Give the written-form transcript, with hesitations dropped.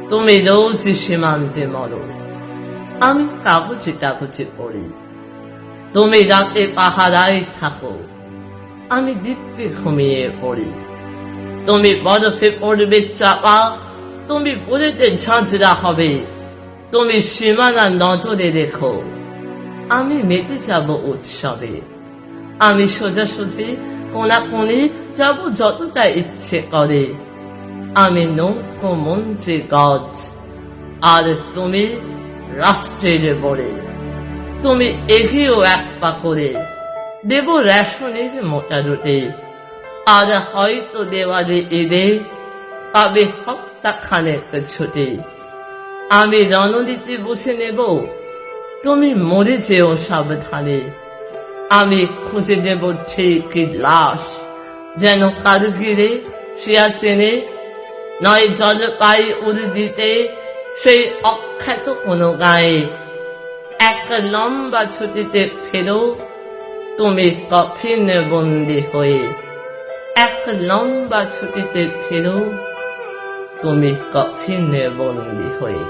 তুমি রোজ সীমান্তে মরো, আমি কাগজে কাগজে পড়ি। তুমি রাতে পাহারায় থাকো, আমি দিব্যে ঘুমিয়ে পড়ি। তুমি বরফে পড়বে চাপা, তুমি বুলেটে ঝাঁঝরা হবে। তুমি সীমানা নজরে রেখো, আমি মেতে যাব উৎসবে। আমি সোজাসুজি কোনাকুনি যাব যতটা ইচ্ছে করে। আমি নৌকো মন্ত্রী গজ, আর তুমি রাষ্ট্রের বড়ে। তুমি এগিয়েও এক পা করে, দেব রেশনের মোটা রুটে। আর হয়তো দেওয়ালে এদে পাবে হপ্তা খানেক ছুটে। আমি রণনীতি বুঝে নেব, তুমি মরে যেও সাবধানে। আমি খুঁজে দেব ঠিক লাশ, যেন কারগিলে সিয়াচেনে, নয় জলপাই উর্দিতে, সেই অখ্যাত কোনো গায়ে। এক লম্বা ছুটিতে ফেরো, তুমি কফিনে বন্দি হয়ে। এক লম্বা ছুটিতে ফেরো, তুমি কফিনে বন্দি হয়ে।